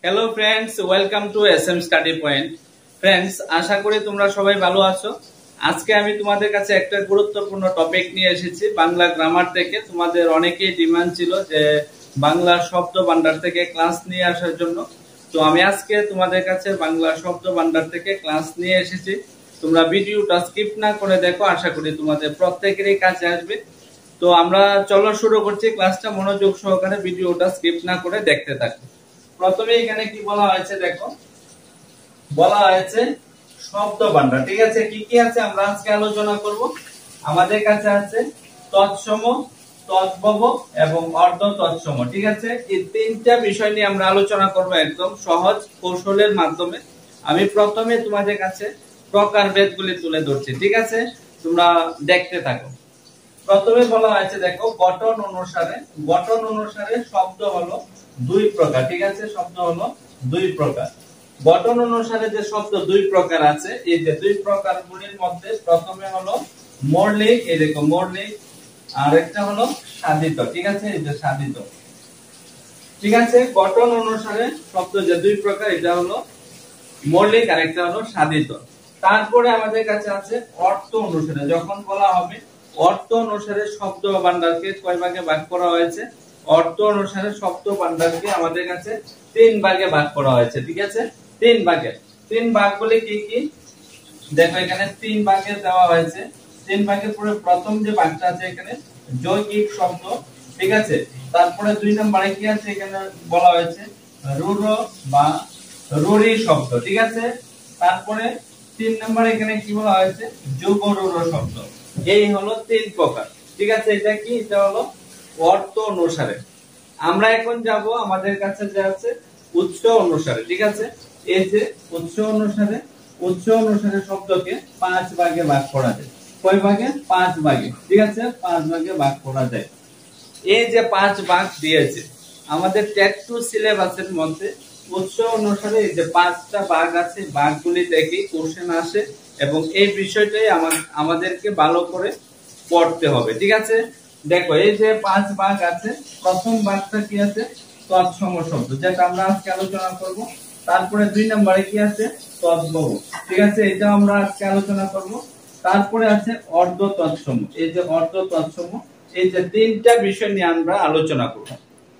Hello friends, welcome to SM study point. Friends, আশা করি তোমরা সবাই ভালো আছো। আজকে আমি তোমাদের কাছে একটা গুরুত্বপূর্ণ টপিক নিয়ে এসেছি বাংলা গ্রামার থেকে। তোমাদের অনেকেই ডিমান্ড ছিল যে বাংলা শব্দ ভান্ডার থেকে ক্লাস নিয়ে আসার জন্য। তো আমি আজকে তোমাদের কাছে বাংলা শব্দ ভান্ডার থেকে ক্লাস নিয়ে এসেছি। তোমরা ভিডিওটা স্কিপ না করে দেখো, আশা করি তোমাদের প্রত্যেকেরই কাছে আসবে। তো আমরা চলো শুরু করছি ক্লাসটা। মনোযোগ সহকারে ভিডিওটা স্কিপ না করে দেখতে থাকো। প্রথমে এখানে কি বলা হয়েছে দেখো, বলা হয়েছে শব্দ ভান্ডার। ঠিক আছে, কি কি আছে আমরা আজকে আলোচনা করব। আমাদের কাছে আছে তৎসম, তদ্ভব এবং অর্ধ তৎসম। ঠিক আছে, এই তিনটা বিষয় নিয়ে আমরা আলোচনা করব একদম সহজ কৌশলের মাধ্যমে। আমি প্রথমে তোমাদের কাছে প্রকারভেদগুলি তুলে ধরছি। ঠিক আছে, তোমরা দেখতে থাকো। প্রথমে বলা হয়েছে দেখো, গঠন অনুসারে শব্দ হলো দুই প্রকার। ঠিক আছে, শব্দ হলো দুই প্রকার। গঠন অনুসারে যে শব্দ দুই প্রকার আছে, এই যে দুই প্রকারগুলির মধ্যে প্রথমে হলো মৌলিক, এই দেখো মৌলিক, আর একটা হলো সাধিত। ঠিক আছে, এই যে সাধিত। ঠিক আছে, গঠন অনুসারে শব্দ যে দুই প্রকার, এটা হলো মৌলিক আর একটা হলো সাধিত। তারপরে আমাদের কাছে আছে অর্থ অনুসারে। যখন বলা হবে অর্থ অনুসারে শব্দ ভান্ডারকে কয় ভাগে ভাগ করা হয়েছে, অর্থ অনুসারে শব্দ ভান্ডারকে আমাদের কাছে তিন ভাগে ভাগ করা হয়েছে। ঠিক আছে, তিন ভাগে। তিন ভাগ বলে কি কি দেখো, এখানে তিন ভাগে দেওয়া হয়েছে। তিন ভাগের পরে প্রথম যে ভাগটা আছে এখানে যৌগিক শব্দ। ঠিক আছে, তারপরে দুই নম্বরে কি আছে, এখানে বলা হয়েছে রূঢ় বা রূঢ়ি শব্দ। ঠিক আছে, তারপরে তিন নম্বরে এখানে কি বলা হয়েছে, যুগ রূঢ় শব্দ। এই হলো তিন প্রকার। ঠিক আছে, এটা কি, এটা হলো অর্থ অনুসারে। আমরা এখন যাব আমাদের কাছে যে আছে উৎস অনুসারে। ঠিক আছে, এই যে উৎস অনুসারে শব্দকে পাঁচ ভাগে ভাগ করা যায়। কয় ভাগে? পাঁচ ভাগে। ঠিক আছে, পাঁচ ভাগে ভাগ করা যায়। এই যে পাঁচ ভাগ দিয়েছে আমাদের টেট 2 সিলেবাসের মধ্যে, উৎস অনুসারে এই যে পাঁচটা ভাগ আছে, ভাগগুলি থেকে কোশ্চেন আসে এবং এই বিষয়টাই আমাদেরকে ভালো করে পড়তে হবে। ঠিক আছে, দেখো এই যে পাঁচ ভাগ আছে, প্রথম ভাগটা কি আছে, তৎসম শব্দ, যেটা আমরা আজকে আলোচনা করব। তারপরে দুই নম্বরে কি আছে, তদ্ভব। ঠিক আছে, এটা আমরা আজকে আলোচনা করব। তারপরে আছে অর্ধ তৎসম। এই যে অর্ধ তৎসম, এই যে তিনটা বিষয় নিয়ে আমরা আলোচনা করব।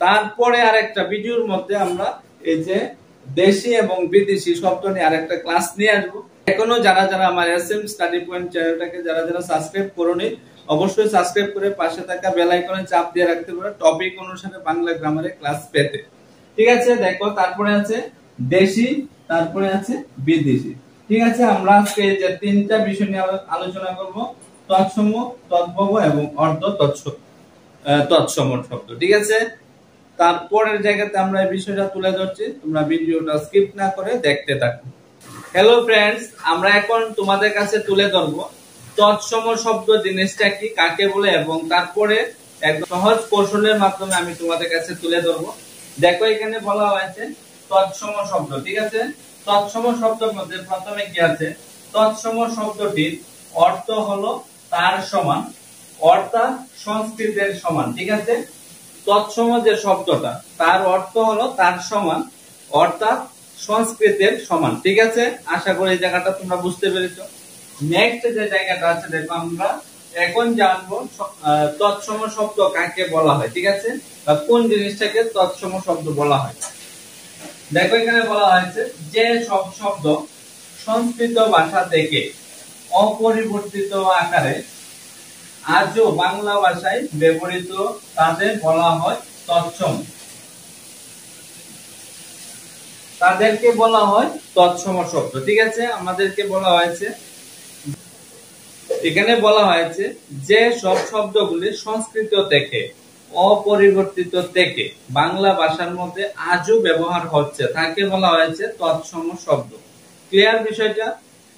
তারপরে আরেকটা ভিডিওর মধ্যে আমরা এই যে দেশি এবং বিদেশি শব্দ নিয়ে আরেকটা ক্লাস নিয়ে আসবো। এখনো যারা যারা আমার এসএম স্টাডি পয়েন্ট চ্যানেলটাকে যারা যারা সাবস্ক্রাইব করোনি, অবশ্যই সাবস্ক্রাইব করে পাশে থাকা বেল আইকনে চাপ দিয়ে রাখতে পারো টপিক অনুসারে বাংলা গ্রামারে ক্লাস পেতে। ঠিক আছে, দেখো তারপরে আছে দেশি, তারপরে আছে বিদেশি। ঠিক আছে, আমরা আজকে এই যে তিনটা বিষয় নিয়ে আলোচনা করব, তৎসম, তদ্ভব এবং অর্ধ তৎসম শব্দ। ঠিক আছে, তারপরের জায়গাতে আমরা এই বিষয়টা তুলে ধরছি, তোমরা ভিডিওটা স্কিপ না করে দেখতে থাকো। হ্যালো ফ্রেন্ডস, আমরা এখন তোমাদের কাছে তুলে ধরবো তৎসম শব্দ জিনিসটা কি, কাকে বলে, এবং তারপরে একদম সহজ কৌশলের মাধ্যমে আমি তোমাদের কাছে তুলে ধরবো। দেখো এখানে বলা হয়েছে তৎসম শব্দ। ঠিক আছে, তৎসম শব্দের মধ্যে প্রথমে কি আছে, তৎসম শব্দটির অর্থ হলো তার সমান, অর্থাৎ সংস্কৃতের সমান। ঠিক আছে, তৎসম যে শব্দটা তার অর্থ হলো তার সমান, অর্থাৎ সংস্কৃতের সমান। ঠিক আছে, আশা করি এই জায়গাটা তোমরা বুঝতে পেরেছো। নেক্সট যে জায়গাটা আছে দেখো, আমরা এখন জানবো তৎসম শব্দ কাকে বলা হয়। ঠিক আছে, বা কোন জিনিসটাকে তৎসম শব্দ বলা হয়। দেখো এখানে বলা হয়েছে যে সব শব্দ সংস্কৃত ভাষা থেকে অপরিবর্তিত আকারে আজও বাংলা ভাষায় ব্যবহৃত তাদের বলা হয় তৎসম, তাদেরকে বলা হয় তৎসম শব্দ। ঠিক আছে, আমাদেরকে বলা হয়েছে, এখানে বলা হয়েছে যে সব শব্দগুলি সংস্কৃত থেকে অপরিবর্তিত থেকে বাংলা ভাষার মধ্যে আজও ব্যবহার হচ্ছে তাকে বলা হয়েছে তৎসম শব্দ। ক্লিয়ার বিষয়টা?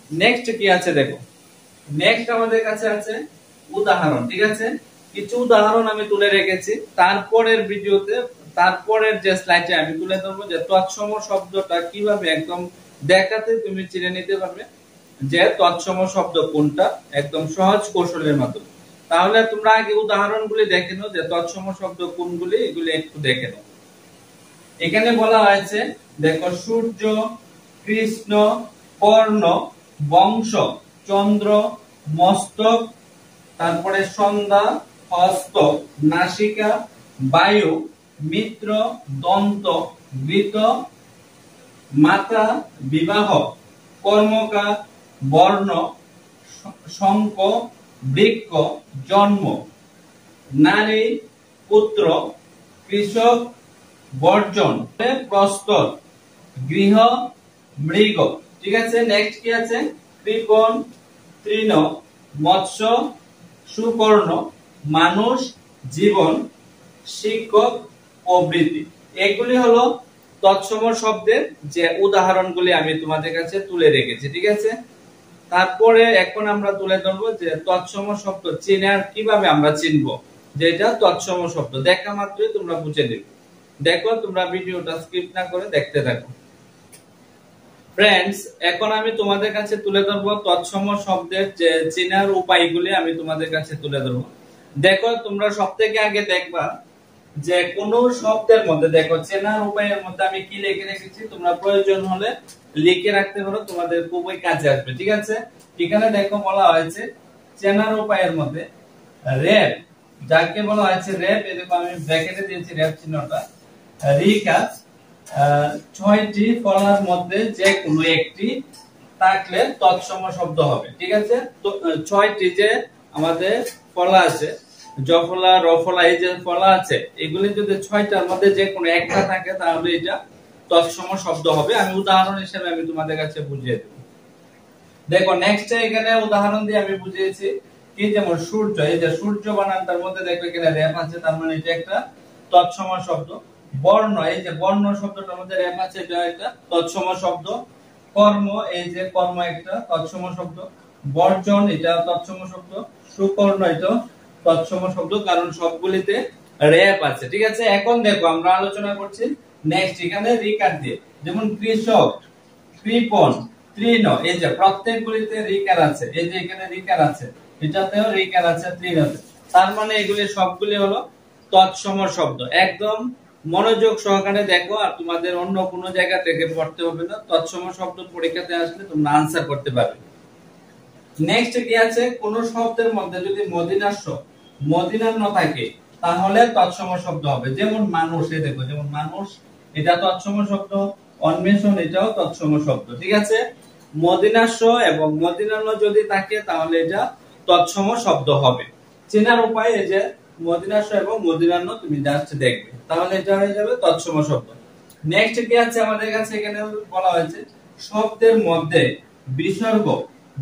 নেক্সট কি আছে দেখো, নেক্সট আমাদের কাছে আছে উদাহরণ। ঠিক আছে, কিছু উদাহরণ আমি তুলে রেখেছি, তারপরের ভিডিওতে তারপরের যে স্লাইডে আমি তুলে ধরবো যে তৎসম শব্দটা কিভাবে একদম দেখাতে তুমি চিনে নিতে পারবে যে তৎসম শব্দ কোনটা, একদম সহজ কৌশলের মাধ্যমে। তাহলে তোমরা আগে উদাহরণগুলি দেখে নাও যে তৎসম শব্দ কোনগুলি, এগুলি একটু দেখে নাও। এখানে বলা হয়েছে দেখো সূর্য, কৃষ্ণ, কর্ণ, বংশ, চন্দ্র, মস্তক, তারপরে সন্ধ্যা, হস্ত, নাসিকা, বায়ু, মিত্র, দন্ত, ঘৃত, মাতা, বিবাহ, কর্মকার, বর্ণ, শঙ্খ, বৃক্ষ, জন্ম, নারী, পুত্র, কৃষক, বর্জন, প্রস্তর, গৃহ, মৃগ। ঠিক আছে, নেক্সট কি আছে? কৃপণ, তৃণ, মৎস্য, সুকর্ণ, মানুষ, জীবন, শিক্ষক, প্রভৃতি। এগুলি হলো তৎসম শব্দের যে উদাহরণগুলি আমি তোমাদের কাছে তুলে রেখেছি। ঠিক আছে, তারপরে এখন আমরা তুলে ধরবো যে তৎসম শব্দ চিনার কিভাবে আমরা চিনবো যে এটা তৎসম শব্দ। দেখা মাত্রই তোমরা বুঝে নেবে। দেখো, তোমরা ভিডিওটা স্কিপ না করে দেখতে থাকো। ফ্রেন্ডস, এখন আমি তোমাদের কাছে তুলে ধরবো তৎসম শব্দের যে চিনার উপায়গুলি আমি তোমাদের কাছে তুলে ধরবো। দেখো, তোমরা সবথেকে আগে দেখবা যে কোন শব্দের মধ্যে দেখো চেনার উপায়ের মধ্যে আমি কি লিখে রেখেছি, তোমরা প্রয়োজন হলে লিখে রাখতে পারো, তোমাদের খুবই কাজে আসবে। ঠিক আছে, এখানে দেখো বলা হয়েছে চেনার উপায়ের মধ্যে রেপ, যাকে বলা হয়েছে রেপ, এরকম আমি ব্র্যাকেটে দিয়েছি রেপ চিহ্নটা। রিকাজ, ৬টি ফলার মধ্যে যে কোনো একটি থাকলে তৎসম শব্দ হবে। ঠিক আছে, তো ৬টি যে আমাদের ফলা আছে, জফলা, রফলা, এই যে ফলা আছে, এগুলি যদি ৬টার মধ্যে যে কোনো একটা থাকে তাহলে এটা তৎসম শব্দ হবে। আমি উদাহরণ হিসেবে আমি তোমাদের কাছে বুঝিয়ে দেব। দেখো, নেক্সট এখানে উদাহরণ দিয়ে আমি বুঝিয়েছি কি, যেমন সূর্য, এই যে সূর্য বানানটার মধ্যে দেখো এখানে রেপ আছে, তার মানে এটা একটা তৎসম শব্দ। বর্ণ, এই যে বর্ণ শব্দটার মধ্যে রেপ আছে, এটা একটা তৎসম শব্দ। কর্ম, এই যে কর্ম একটা তৎসম শব্দ। বর্জন, এটা তৎসম শব্দ। সুকর্ণ, এটা তৎসম শব্দ, কারণ সবগুলিতে রেপ আছে। ঠিক আছে, এখন দেখো আমরা আলোচনা করছি নেক্সট এখানে রিকার দিয়ে, যেমন কৃষক, কৃপণ, তৃণ, এই যে প্রত্যেকগুলিতে রিকার আছে। এই যে এখানে রিকার আছে, এটাতেও রিকার আছে, তৃণতে। তার মানে এগুলি সবগুলি হলো তৎসম শব্দ। একদম মনোযোগ সহকারে দেখো, আর তোমাদের অন্য কোনো জায়গা থেকে পড়তে হবে না। তৎসম শব্দ পরীক্ষাতে আসলে তোমরা আনসার করতে পারবে। নেক্সট কি আছে, কোন শব্দের মধ্যে যদি মদিনান্য থাকে তাহলে তৎসম শব্দ হবে। যেমন মানুষ, এই দেখো, যেমন মানুষ, এটা তৎসম শব্দ। অন্বেষণ, এটাও তৎসম শব্দ। ঠিক আছে, মদিনাস্য এবং মদিনান্য যদি থাকে তাহলে এটা তৎসম শব্দ হবে। চেনার উপায় এই যে মদিনাস্য এবং মদিনান্য তুমি জাস্ট দেখবে, তাহলে এটা হয়ে যাবে তৎসম শব্দ। নেক্সট কি আছে আমাদের কাছে, এখানে বলা হয়েছে শব্দের মধ্যে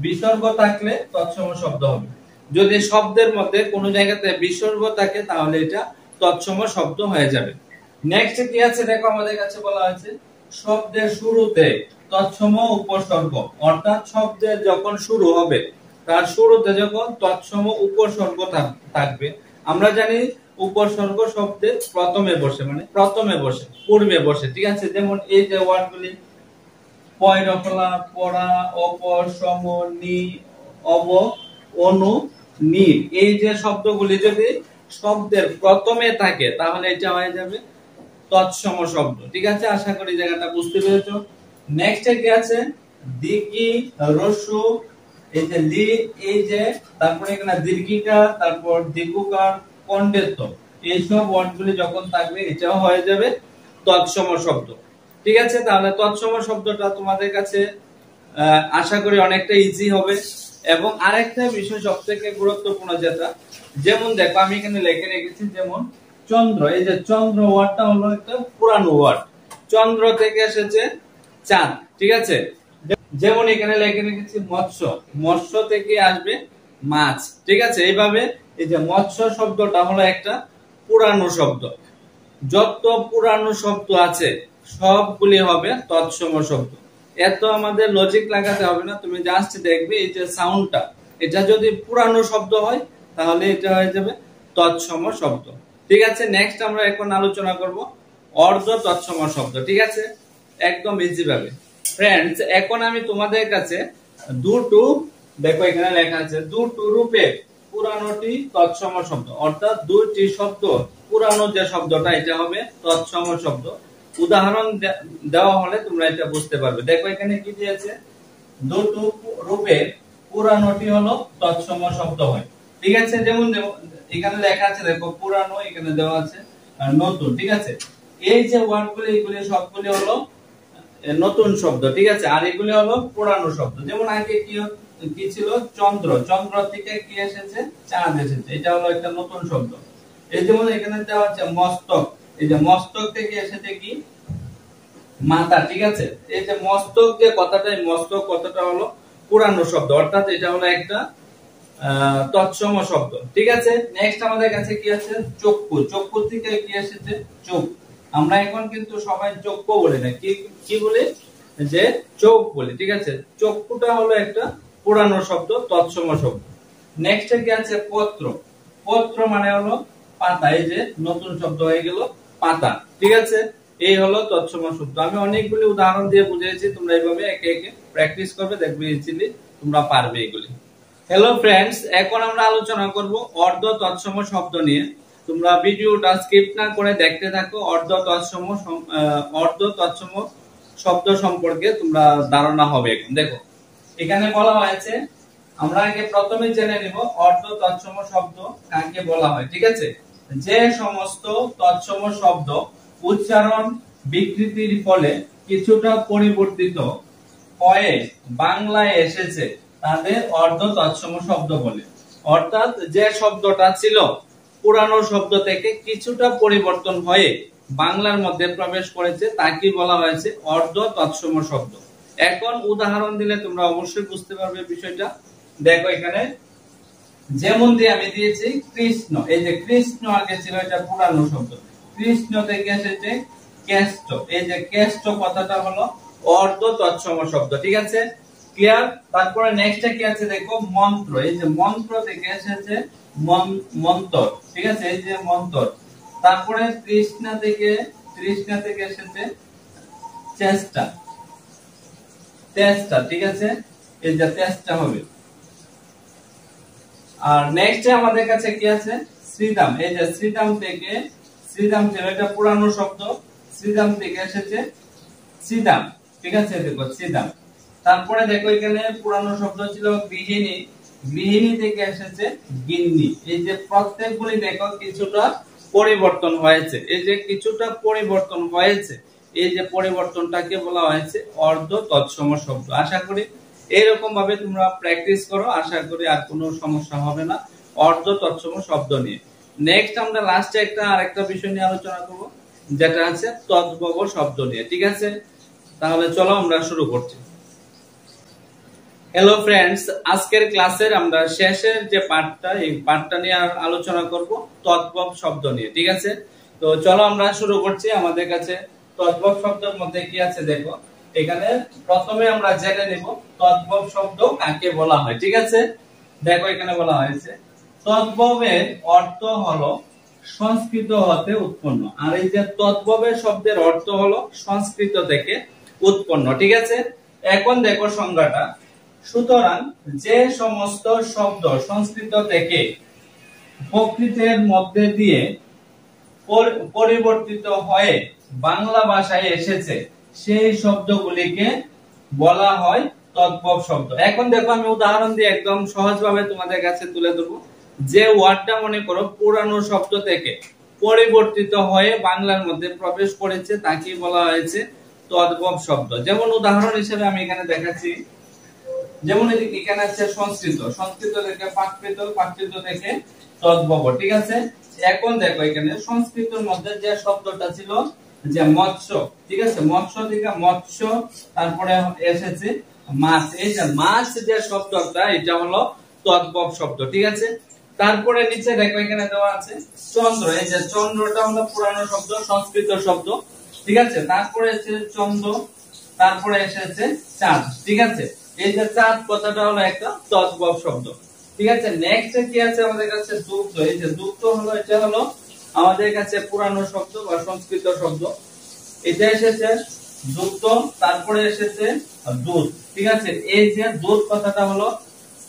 বিসর্গ থাকলে তৎসম শব্দ হবে। যদি শব্দের মধ্যে কোনো জায়গাতে বিসর্গ থাকে তাহলে এটা তৎসম শব্দ হয়ে যাবে। নেক্সট কি আছে দেখো, আমাদের কাছে বলা হয়েছে শব্দের শুরুতে তৎসম উপসর্গ, অর্থাৎ শব্দের যখন শুরু হবে তার শুরুতে যখন তৎসম উপসর্গ থাকবে। আমরা জানি উপসর্গ শব্দের প্রথমে বসে, মানে প্রথমে বসে, পূর্বে বসে। ঠিক আছে, যেমন এই যে ওয়ার্ডগুলি পয়রফলা, পড়া, অপর, সম, নি, অব, অনু, নি, এই যে শব্দগুলি যদি শব্দের প্রথমে থাকে তাহলে এটা হয়ে যাবে তৎসম শব্দ। ঠিক আছে, আশা করি জায়গাটা বুঝতে পেরেছো। নেক্সট কি আছে, দিকি, রস্যু, এই যে লি, এই যে তারপরে এখানে দীর্ঘিকার, তারপর দীর্ঘকার, কন্ডেত্ব, এইসব ওয়ার্ডগুলি যখন থাকবে এটাও হয়ে যাবে তৎসম শব্দ। ঠিক আছে, তাহলে তৎসম শব্দটা তোমাদের কাছে আশা করি অনেকটা ইজি হবে। এবং আরেকটা বিষয় সবথেকে গুরুত্বপূর্ণ যেটা, যেমন দেখো আমি এখানে লিখে রেখেছি, যেমন চন্দ্র, এই যে চন্দ্র ওয়ার্ডটা হলো একটা পুরানো ওয়ার্ড। চন্দ্র থেকে এসেছে চাঁদ। ঠিক আছে, যেমন এখানে লিখে রেখেছি মৎস্য, মৎস্য থেকে আসবে মাছ। ঠিক আছে, এইভাবে এই যে মৎস্য শব্দটা হলো একটা পুরানো শব্দ। যত পুরানো শব্দ আছে সবগুলি হবে তৎসম শব্দ। এত আমাদের লজিক লাগাতে হবে না, তুমি জাস্ট দেখবে এই যে সাউন্ডটা, এটা যদি পুরানো শব্দ হয় তাহলে এটা হয়ে যাবে তৎসম শব্দ। ঠিক আছে, নেক্সট আমরা এখন আলোচনা করব অর্ধ তৎসম শব্দ। ঠিক আছে, একদম ইজি ভাবে। ফ্রেন্ডস, এখন আমি তোমাদের কাছে দুটো, দেখো এখানে লেখা আছে দুটো রূপে পুরানোটি তৎসম শব্দ, অর্থাৎ দুইটি শব্দ পুরানো যে শব্দটা এটা হবে তৎসম শব্দ। উদাহরণ দেওয়া হলে তোমরা এটা বুঝতে পারবে। দেখো এখানে কি দিয়েছে, দুটো রূপে পুরানোটি হলো তৎসম শব্দ হয়। ঠিক আছে, যেমন এখানে লেখা আছে, দেখো পুরানো এখানে দেওয়া আছে আর নতুন। ঠিক আছে, এই যে ওয়ার্ডগুলো এগুলি সবগুলি হলো নতুন শব্দ। ঠিক আছে, আর এগুলি হলো পুরানো শব্দ। যেমন আগে কি ছিল, চন্দ্র, চন্দ্র থেকে কি এসেছে, চাঁদ এসেছে, এটা হলো একটা নতুন শব্দ। এই যেমন এখানে দেওয়া আছে মস্তক, এই যে মস্তক থেকে এসেছে কি, মাথা। ঠিক আছে, এই যে মস্তক যে কথাটা, মস্তক কথাটা হলো পুরানো শব্দ, অর্থাৎ এটা হলো একটা তৎসম শব্দ। ঠিক আছে, নেক্সট আমাদের কাছে কি আছে, চক্ষু, চক্ষু থেকে কি এসেছে, চোখ। আমরা এখন কিন্তু সবাই চক্ষু বলি না, কি বলি, যে চোখ বলি। ঠিক আছে, চক্ষুটা হলো একটা পুরানো শব্দ, তৎসম শব্দ। নেক্সট কি আছে, পত্র, পত্র মানে হলো পাতা, এই যে নতুন শব্দ হয়ে গেল পাতা। ঠিক আছে, এই হলো তৎসম শব্দ। আমি অনেকগুলি উদাহরণ দিয়ে বুঝিয়েছি, তোমরা এইভাবে একে একে প্র্যাকটিস করবে, দেখবে ইজিলি তোমরা পারবে এগুলি। হ্যালো ফ্রেন্ডস, এখন আমরা আলোচনা করব অর্ধ তৎসম শব্দ নিয়ে। তোমরা ভিডিওটা স্কিপ না করে দেখতে থাকো। অর্ধ তৎসম শব্দ সম্পর্কে তোমরা ধারণা হবে। এখন দেখো এখানে বলা হয়েছে, আমরা আগে প্রথমে জেনে নিব অর্ধ তৎসম শব্দ কাকে বলা হয়। ঠিক আছে, যে সমস্ত তৎসম শব্দ উচ্চারণ বিকৃতির ফলে কিছুটা পরিবর্তিত হয়ে বাংলায় এসেছে তাদের অর্ধ তৎসম শব্দ বলে। অর্থাৎ যে শব্দটা ছিল পুরানো শব্দ থেকে কিছুটা পরিবর্তন হয়ে বাংলার মধ্যে প্রবেশ করেছে তাকে বলা হয়েছে অর্ধ তৎসম শব্দ। এখন উদাহরণ দিলে তোমরা অবশ্যই বুঝতে পারবে বিষয়টা। দেখো এখানে যেমন দিয়ে আমি দিয়েছি কৃষ্ণ, এই যে কৃষ্ণ আগে ছিল এটা পুরানো শব্দ, কৃষ্ণ থেকে এসেছে কেষ্ট, এই যে কেষ্ট কথাটা হলো অর্ধ তৎসম শব্দ। ঠিক আছে, ক্লিয়ার। তারপরে নেক্সট কি আছে, দেখো মন্ত্র, এই যে মন্ত্র থেকে এসেছে মন্তর। ঠিক আছে, এই যে মন্তর। তারপরে তৃষ্ণা থেকে এসেছে চেষ্টা, চেষ্টা। ঠিক আছে, এই যে চেষ্টা হবে। আর নেক্সট আমাদের কাছে কি আছে, শ্রীদাম, এই যে শ্রীদাম ছিল এটা পুরানো শব্দ, শ্রীদাম থেকে এসেছে শ্রীদাম। ঠিক আছে, দেখো শ্রীদাম। তারপরে দেখো এখানে পুরানো শব্দ ছিল গৃহিণী, গৃহিণী থেকে এসেছে গিন্নি। এই যে প্রত্যেকগুলি দেখো কিছুটা পরিবর্তন হয়েছে, এই যে কিছুটা পরিবর্তন হয়েছে, এই যে পরিবর্তনটাকে বলা হয়েছে অর্ধ তৎসম শব্দ। আশা করি এরকম ভাবে তোমরা প্র্যাকটিস করো, আশা করি আর কোনো সমস্যা হবে না অর্ধ তৎসম শব্দ নিয়ে। নেক্সট আমরা লাস্টে আরেকটা বিষয় নিয়ে আলোচনা করব, যেটা আছে তদ্ভব শব্দ নিয়ে। ঠিক আছে, তাহলে চলো আমরা শুরু করছি। হ্যালো ফ্রেন্ডস, আজকের ক্লাসের আমরা শেষের যে পার্টটা, এই পার্টটা নিয়ে আলোচনা করব তদ্ভব শব্দ নিয়ে। ঠিক আছে, তো চলো আমরা শুরু করছি। আমাদের কাছে তদ্ভব শব্দের মধ্যে কি আছে দেখো, এখানে প্রথমে আমরা জেনে নেব তদ্ভব শব্দ কাকে বলা হয়। ঠিক আছে, দেখো এখানে বলা হয়েছে তদ্ভবের অর্থ হলো সংস্কৃত হতে উৎপন্ন। আর এই যে তদ্ভবের শব্দের অর্থ হলো সংস্কৃত থেকে উৎপন্ন। ঠিক আছে, এখন দেখো সংজ্ঞাটা। সুতরাং যে সমস্ত শব্দ সংস্কৃত থেকে প্রকৃতির মধ্যে দিয়ে পরিবর্তিত হয়ে বাংলা ভাষায় এসেছে সেই শব্দগুলিকে বলা হয় তদ্ভব শব্দ। এখন দেখো আমি উদাহরণ দিয়ে একদম সহজভাবে তোমাদের কাছে তুলে ধরবো। যে ওয়ার্ডটা মনে করো পুরানো শব্দ থেকে পরিবর্তিত হয়ে বাংলার মধ্যে প্রবেশ করেছে তাকে বলা হয়েছে তদ্ভব শব্দ। যেমন উদাহরণ হিসেবে আমি এখানে দেখাচ্ছি, যেমন এখানে আছে সংস্কৃত, সংস্কৃত থেকে প্রাকৃত, প্রাকৃত থেকে তদ্ভব। ঠিক আছে, এখন দেখো এখানে সংস্কৃতের মধ্যে যে শব্দটা ছিল যে মৎস্য। ঠিক আছে, মৎস্য থেকে মৎস্য, তারপরে এসেছে মাছ। এই যে মাছ যে শব্দটা এটা হলো তদ্ভব শব্দ। ঠিক আছে, তারপরে নিচে দেখো এখানে দেওয়া আছে চন্দ্র, এই যে চন্দ্রটা হলো পুরানো শব্দ, সংস্কৃত শব্দ। ঠিক আছে, তারপরে এসেছে চন্দ্র, তারপরে এসেছে চাঁদ। ঠিক আছে, এই যে চাঁদ কথাটা হলো একটা তদ্ভব শব্দ। ঠিক আছে, নেক্সট কি আছে আমাদের কাছে দুগ্ধ। এই যে দুগ্ধ হলো এটা হলো আমাদের কাছে পুরানো শব্দ বা সংস্কৃত শব্দ। এটা এসেছে দুগ্ধ, তারপরে এসেছে দুধ। ঠিক আছে, এই যে দুধ কথাটা হলো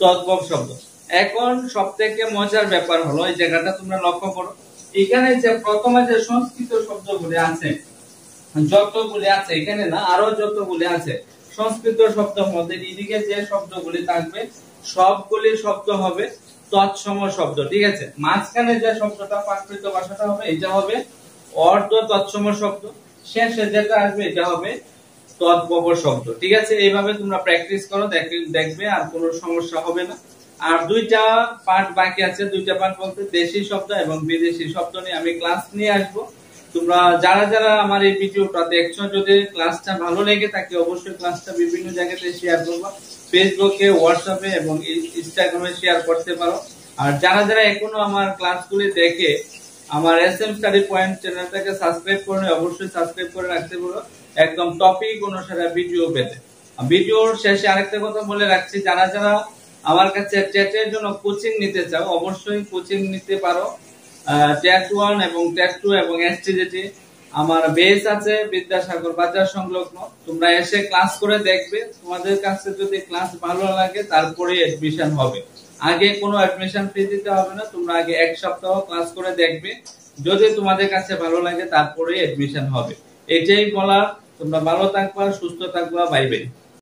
তদ্ভব শব্দ। এখন সব থেকে মজার ব্যাপার হলো এই জায়গাটা তোমরা লক্ষ্য করো, এখানে যে প্রথমে যে সংস্কৃত শব্দগুলি আছে, যতগুলি আছে এখানে না, আরো যতগুলি আছে সংস্কৃত শব্দের মধ্যে এদিকে যে শব্দগুলি থাকবে সবগুলি শব্দ হবে তৎসম শব্দ, ঠিক আছে। মাঝখানে যে শব্দটা প্রাকৃত ভাষাটা হবে এটা হবে অর্ধ তৎসম শব্দ, শেষে যেটা আসবে এটা হবে তদ্ভব শব্দ, ঠিক আছে। এইভাবে তোমরা প্র্যাকটিস করো, দেখবে আর কোনো সমস্যা হবে না। আর দুইটা পার্ট বাকি আছে, দুইটা পার্ট বলতে দেশি শব্দ এবং বিদেশি শব্দ নিয়ে আমি ক্লাস নিয়ে আসবো। তোমরা যারা যারা আমার এই ভিডিওটা দেখছো, যদি ক্লাসটা ভালো লেগে থাকে অবশ্যই ক্লাসটা বিভিন্ন জায়গাতে শেয়ার করবা, ফেসবুকে, হোয়াটসঅ্যাপে এবং ইনস্টাগ্রামে শেয়ার করতে পারো। আর যারা যারা এখনো আমার ক্লাসগুলি দেখে আমার এসএম স্টাডি পয়েন্ট চ্যানেলটাকে সাবস্ক্রাইব করে অবশ্যই সাবস্ক্রাইব করে রাখতে পারো, একদম টপিক অনুসারে ভিডিও পেতে। ভিডিওর শেষে আরেকটা কথা বলে রাখছি, যারা যারা আমার কাছে টেটের জন্য কোচিং নিতে চাও অবশ্যই কোচিং নিতে পারো। টেট 1 এবং টেট 2 এবং এসটিজিটি আমার বেস আছে বিদ্যাসাগর বাজার সংলগ্ন, তোমরা এসে ক্লাস করে দেখবে, তোমাদের কাছে যদি ক্লাস ভালো লাগে তারপরে এডমিশন হবে, আগে কোনো অ্যাডমিশন ফি দিতে হবে না। তোমরা আগে এক সপ্তাহ ক্লাস করে দেখবে, যদি তোমাদের কাছে ভালো লাগে তারপরে এডমিশন হবে। এটাই বলার। তোমরা ভালো থাকবা, সুস্থ থাকবা, বাই বাই।